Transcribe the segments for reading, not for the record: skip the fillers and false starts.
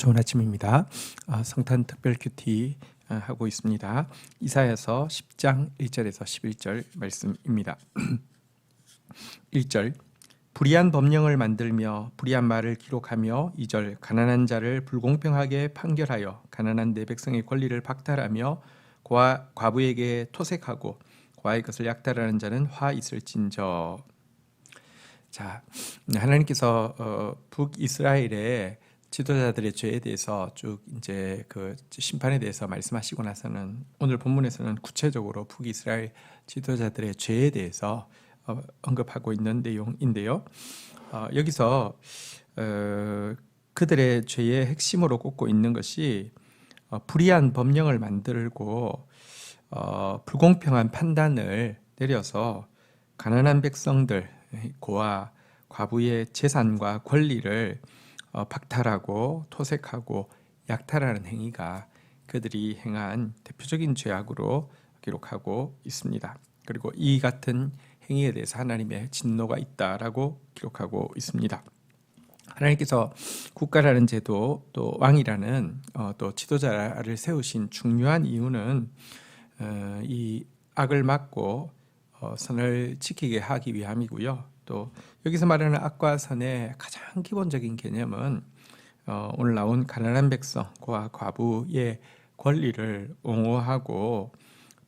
좋은 아침입니다. 성탄 특별 큐티 하고 있습니다. 이사야서 10장 1절에서 11절 말씀입니다. 1절 불의한 법령을 만들며 불의한 말을 기록하며 2절 가난한 자를 불공평하게 판결하여 가난한 내 백성의 권리를 박탈하며 과부에게 토색하고 과의 것을 약탈하는 자는 화 있을진저. 자, 하나님께서 북이스라엘의 지도자들의 죄에 대해서 쭉 이제 그 심판에 대해서 말씀하시고 나서는 오늘 본문에서는 구체적으로 북이스라엘 지도자들의 죄에 대해서 언급하고 있는 내용인데요. 여기서 그들의 죄의 핵심으로 꼽고 있는 것이 불의한 법령을 만들고 불공평한 판단을 내려서 가난한 백성들, 고아, 과부의 재산과 권리를 박탈하고 토색하고 약탈하는 행위가 그들이 행한 대표적인 죄악으로 기록하고 있습니다. 그리고 이 같은 행위에 대해서 하나님의 진노가 있다라고 기록하고 있습니다. 하나님께서 국가라는 제도 또 왕이라는 또 지도자를 세우신 중요한 이유는 이 악을 막고 선을 지키게 하기 위함이고요. 또 여기서 말하는 악과 선의 가장 기본적인 개념은 오늘 나온 가난한 백성과 과부의 권리를 옹호하고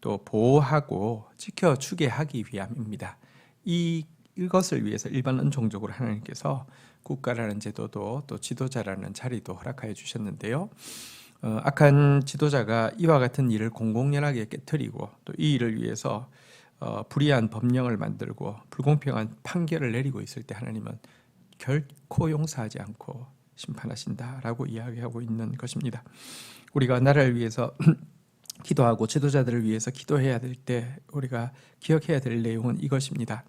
또 보호하고 지켜주게 하기 위함입니다. 이것을 위해서 일반 은총적으로 하나님께서 국가라는 제도도 또 지도자라는 자리도 허락하여 주셨는데요. 악한 지도자가 이와 같은 일을 공공연하게 깨뜨리고 또 이 일을 위해서 불의한 법령을 만들고 불공평한 판결을 내리고 있을 때 하나님은 결코 용서하지 않고 심판하신다라고 이야기하고 있는 것입니다. 우리가 나라를 위해서 기도하고 지도자들을 위해서 기도해야 될 때 우리가 기억해야 될 내용은 이것입니다.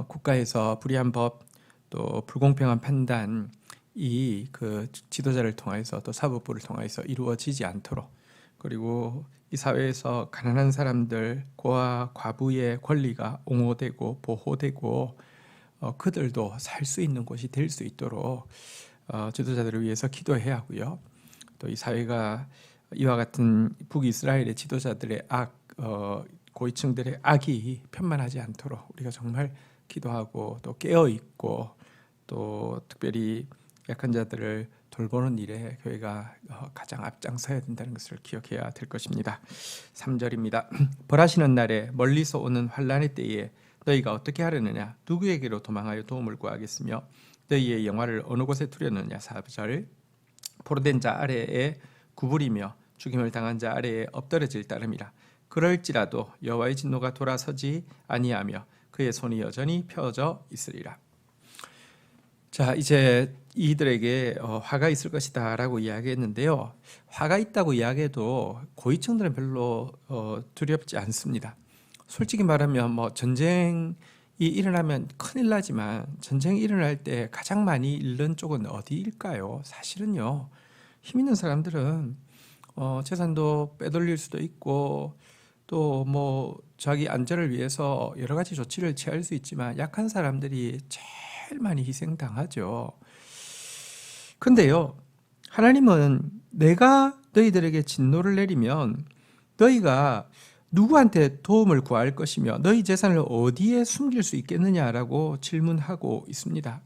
국가에서 불의한 법 또 불공평한 판단 이 그 지도자를 통해서 또 사법부를 통해서 이루어지지 않도록, 그리고 이 사회에서 가난한 사람들, 고아, 과부의 권리가 옹호되고 보호되고 그들도 살 수 있는 곳이 될 수 있도록 지도자들을 위해서 기도해야 하고요. 또 이 사회가 이와 같은 북이스라엘의 지도자들의 악, 고위층들의 악이 편만하지 않도록 우리가 정말 기도하고 또 깨어있고 또 특별히 약한 자들을 돌보는 일에 교회가 가장 앞장서야 된다는 것을 기억해야 될 것입니다. 3절입니다. 벌하시는 날에 멀리서 오는 환난의 때에 너희가 어떻게 하려느냐? 누구에게로 도망하여 도움을 구하겠으며 너희의 영화를 어느 곳에 두려느냐? 4절 포로된 자 아래에 구부리며 죽임을 당한 자 아래에 엎드러질 따름이라. 그럴지라도 여호와의 진노가 돌아서지 아니하며 그의 손이 여전히 펴져 있으리라. 자, 이제 이들에게 화가 있을 것이다 라고 이야기했는데요. 화가 있다고 이야기해도 고위층들은 별로 두렵지 않습니다. 솔직히 말하면 뭐 전쟁이 일어나면 큰일 나지만 전쟁이 일어날 때 가장 많이 잃는 쪽은 어디일까요? 사실은요, 힘 있는 사람들은 재산도 빼돌릴 수도 있고 또 뭐 자기 안전을 위해서 여러 가지 조치를 취할 수 있지만 약한 사람들이 제일 많이 희생당하죠. 근데요, 하나님은 내가 너희들에게 진노를 내리면 너희가 누구한테 도움을 구할 것이며 너희 재산을 어디에 숨길 수 있겠느냐라고 질문하고 있습니다.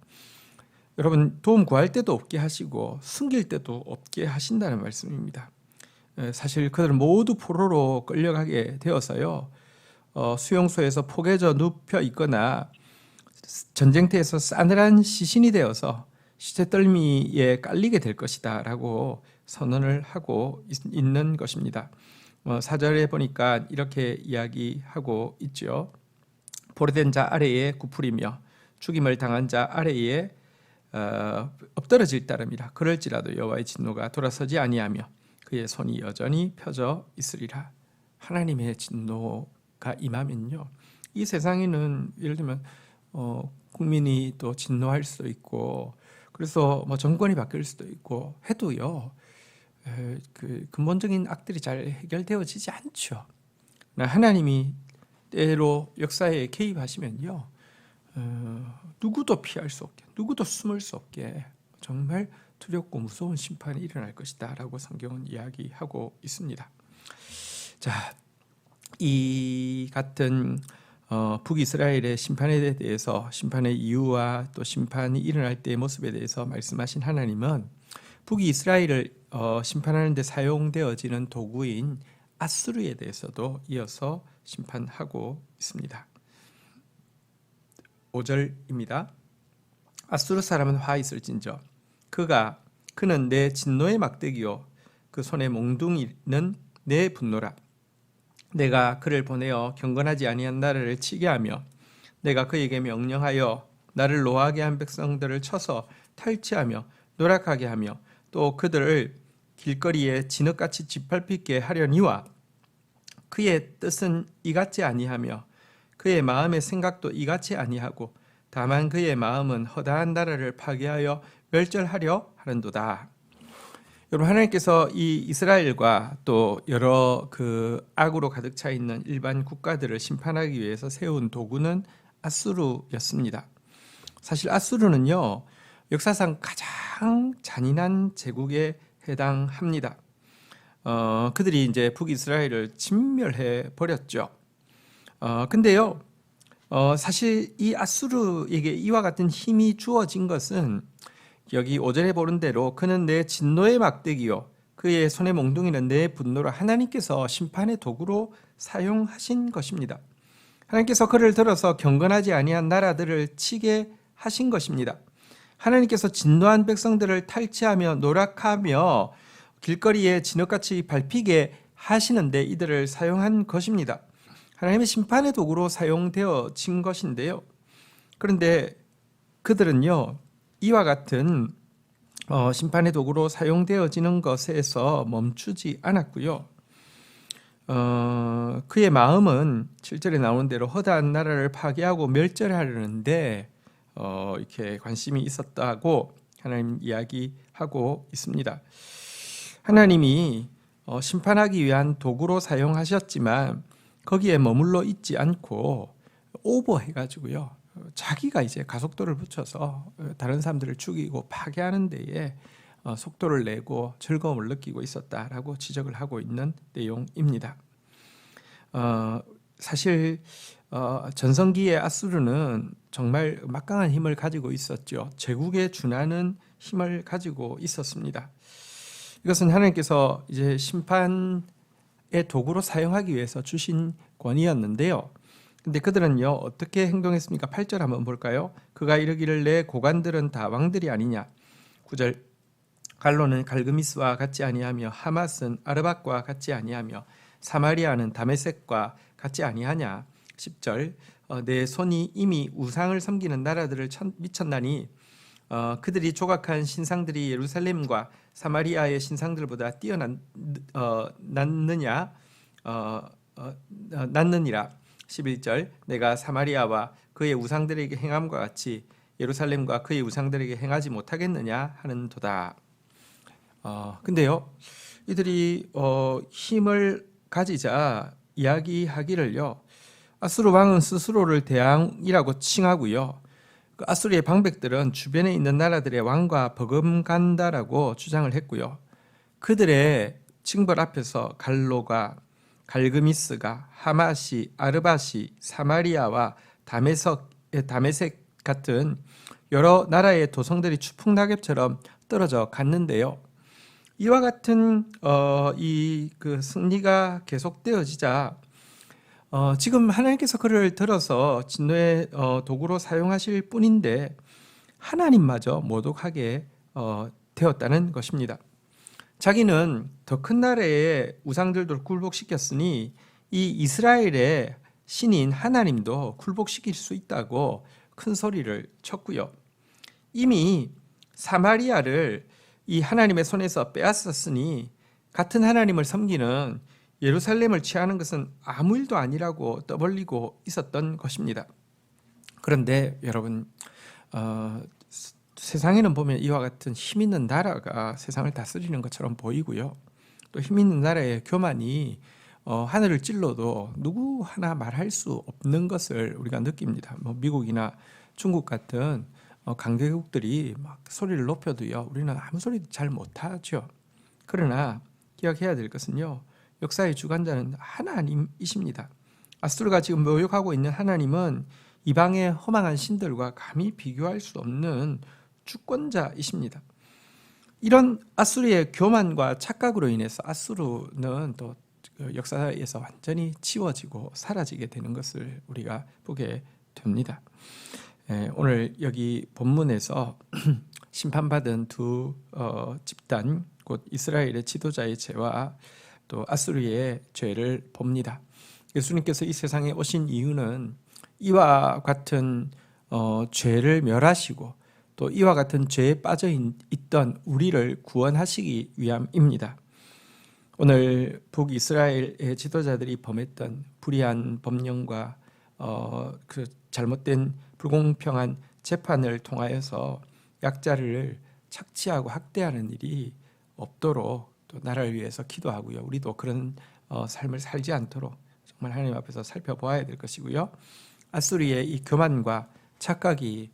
여러분, 도움 구할 때도 없게 하시고 숨길 때도 없게 하신다는 말씀입니다. 사실 그들은 모두 포로로 끌려가게 되어서요, 수용소에서 포개져 눕혀 있거나 전쟁터에서 싸늘한 시신이 되어서 시체떨미에 깔리게 될 것이다 라고 선언을 하고 있는 것입니다. 4절에 보니까 이렇게 이야기하고 있죠. 포로된 자 아래에 굽으리며 죽임을 당한 자 아래에 엎드러질 따름이라. 그럴지라도 여호와의 진노가 돌아서지 아니하며 그의 손이 여전히 펴져 있으리라. 하나님의 진노가 임하면요, 이 세상에는 예를 들면 국민이 또 진노할 수도 있고 그래서 뭐 정권이 바뀔 수도 있고 해도요, 그 근본적인 악들이 잘 해결되어지지 않죠. 하나님이 때로 역사에 개입하시면요, 누구도 피할 수 없게, 누구도 숨을 수 없게 정말 두렵고 무서운 심판이 일어날 것이다 라고 성경은 이야기하고 있습니다. 자, 이 같은 북이스라엘의 심판에 대해서, 심판의 이유와 또 심판이 일어날 때의 모습에 대해서 말씀하신 하나님은 북이스라엘을 심판하는 데 사용되어지는 도구인 아수르에 대해서도 이어서 심판하고 있습니다. 5절입니다. 아수르 사람은 화 있을진저 그는 내 진노의 막대기요 그 손의 몽둥이는 내 분노라. 내가 그를 보내어 경건하지 아니한 나라를 치게 하며 내가 그에게 명령하여 나를 노하게 한 백성들을 쳐서 탈취하며 노락하게 하며 또 그들을 길거리에 진흙같이 짓밟히게 하려니와 그의 뜻은 이같이 아니하며 그의 마음의 생각도 이같이 아니하고 다만 그의 마음은 허다한 나라를 파괴하여 멸절하려 하는도다. 여러분, 하나님께서 이 이스라엘과 또 여러 그 악으로 가득 차 있는 일반 국가들을 심판하기 위해서 세운 도구는 아수르였습니다. 사실 아수르는요, 역사상 가장 잔인한 제국에 해당합니다. 그들이 이제 북이스라엘을 진멸해 버렸죠. 근데요, 사실 이 아수르에게 이와 같은 힘이 주어진 것은 여기 5절에 보는 대로 그는 내 진노의 막대기요 그의 손의 몽둥이는 내 분노로 하나님께서 심판의 도구로 사용하신 것입니다. 하나님께서 그를 들어서 경건하지 아니한 나라들을 치게 하신 것입니다. 하나님께서 진노한 백성들을 탈취하며 노락하며 길거리에 진흙같이 밟히게 하시는데 이들을 사용한 것입니다. 하나님의 심판의 도구로 사용되어진 것인데요. 그런데 그들은요, 이와 같은 심판의 도구로 사용되어지는 것에서 멈추지 않았고요. 그의 마음은 7절에 나오는 대로 허다한 나라를 파괴하고 멸절하려는데 이렇게 관심이 있었다고 하나님 이야기하고 있습니다. 하나님이 심판하기 위한 도구로 사용하셨지만 거기에 머물러 있지 않고 오버해가지고요, 자기가 이제 가속도를 붙여서 다른 사람들을 죽이고 파괴하는 데에 속도를 내고 즐거움을 느끼고 있었다라고 지적을 하고 있는 내용입니다. 사실 전성기의 아수르는 정말 막강한 힘을 가지고 있었죠. 제국에 준하는 힘을 가지고 있었습니다. 이것은 하나님께서 이제 심판의 도구로 사용하기 위해서 주신 권위였는데요. 근데 그들은요, 어떻게 행동했습니까? 8절 한번 볼까요? 그가 이르기를 내 고관들은 다 왕들이 아니냐. 9절 갈로는 갈그미스와 같지 아니하며 하맛은 아르밧과 같지 아니하며 사마리아는 다메섹과 같지 아니하냐. 10절 내 손이 이미 우상을 섬기는 나라들을 미쳤나니 그들이 조각한 신상들이 예루살렘과 사마리아의 신상들보다 낫느니라. 11절 내가 사마리아와 그의 우상들에게 행함과 같이 예루살렘과 그의 우상들에게 행하지 못하겠느냐 하는도다. 근데요, 이들이 힘을 가지자 이야기하기를요, 아수르 왕은 스스로를 대왕이라고 칭하고요, 그 아수르의 방백들은 주변에 있는 나라들의 왕과 버금간다라고 주장을 했고요, 그들의 징벌 앞에서 갈로가, 갈그미스가, 하맛이, 아르밧이, 사마리아와 다메섹 같은 여러 나라의 도성들이 추풍낙엽처럼 떨어져 갔는데요. 이와 같은 그 승리가 계속되어지자 지금 하나님께서 그를 들어서 진노의 도구로 사용하실 뿐인데 하나님마저 모독하게 되었다는 것입니다. 자기는 더 큰 나라의 우상들도 굴복시켰으니 이 이스라엘의 신인 하나님도 굴복시킬 수 있다고 큰 소리를 쳤고요. 이미 사마리아를 이 하나님의 손에서 빼앗았으니 같은 하나님을 섬기는 예루살렘을 취하는 것은 아무 일도 아니라고 떠벌리고 있었던 것입니다. 그런데 여러분, 세상에는 보면 이와 같은 힘 있는 나라가 세상을 다스리는 것처럼 보이고요. 또 힘 있는 나라의 교만이 하늘을 찔러도 누구 하나 말할 수 없는 것을 우리가 느낍니다. 미국이나 중국 같은 강대국들이 막 소리를 높여도요, 우리는 아무 소리도 잘 못하죠. 그러나 기억해야 될 것은요, 역사의 주관자는 하나님이십니다. 아수르가 지금 모욕하고 있는 하나님은 이방의 허망한 신들과 감히 비교할 수 없는 주권자이십니다. 이런 아수르의 교만과 착각으로 인해서 아수르는 또 역사에서 완전히 지워지고 사라지게 되는 것을 우리가 보게 됩니다. 오늘 여기 본문에서 심판받은 두 집단, 곧 이스라엘의 지도자의 죄와 또 아수르의 죄를 봅니다. 예수님께서 이 세상에 오신 이유는 이와 같은 죄를 멸하시고 또 이와 같은 죄에 빠져 있던 우리를 구원하시기 위함입니다. 오늘 북이스라엘의 지도자들이 범했던 불의한 법령과 그 잘못된 불공평한 재판을 통하여서 약자를 착취하고 학대하는 일이 없도록 또 나라를 위해서 기도하고요. 우리도 그런 삶을 살지 않도록 정말 하나님 앞에서 살펴보아야 될 것이고요. 아수리의 이 교만과 착각이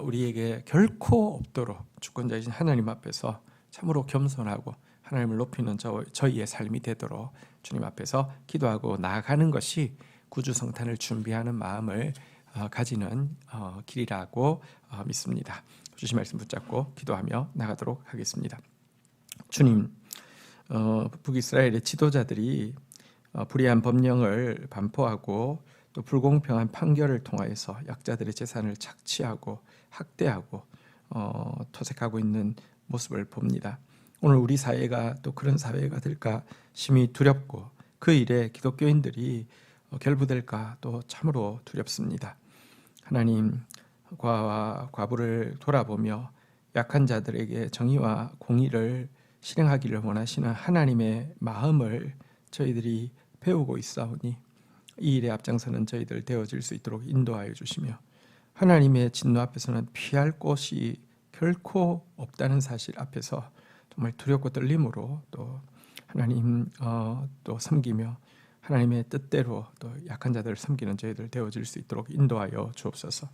우리에게 결코 없도록 주권자이신 하나님 앞에서 참으로 겸손하고 하나님을 높이는 저희의 삶이 되도록 주님 앞에서 기도하고 나아가는 것이 구주 성탄을 준비하는 마음을 가지는 길이라고 믿습니다. 주신 말씀 붙잡고 기도하며 나가도록 하겠습니다. 주님, 북이스라엘의 지도자들이 불의한 법령을 반포하고 또 불공평한 판결을 통하여서 약자들의 재산을 착취하고 학대하고 토색하고 있는 모습을 봅니다. 오늘 우리 사회가 또 그런 사회가 될까 심히 두렵고 그 일에 기독교인들이 결부될까 또 참으로 두렵습니다. 하나님, 과와 과부를 돌아보며 약한 자들에게 정의와 공의를 실행하기를 원하시는 하나님의 마음을 저희들이 배우고 있사오니 이 일에 앞장서는 저희들 되어질 수 있도록 인도하여 주시며 하나님의 진노 앞에서는 피할 곳이 결코 없다는 사실 앞에서 정말 두렵고 떨림으로 또 하나님 또 섬기며 하나님의 뜻대로 또 약한 자들을 섬기는 저희들 되어질 수 있도록 인도하여 주옵소서.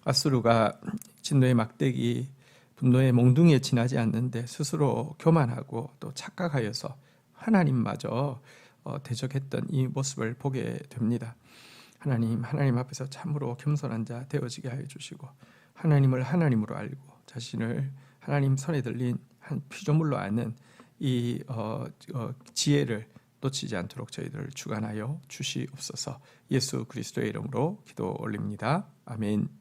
아수르가 진노의 막대기 분노의 몽둥이에 지나지 않는데 스스로 교만하고 또 착각하여서 하나님마저 대적했던 이 모습을 보게 됩니다. 하나님 앞에서 참으로 겸손한 자 되어지게 하여 주시고 하나님을 하나님으로 알고 자신을 하나님 손에 들린 한 피조물로 아는 이 지혜를 놓치지 않도록 저희들을 주관하여 주시옵소서. 예수 그리스도의 이름으로 기도 올립니다. 아멘.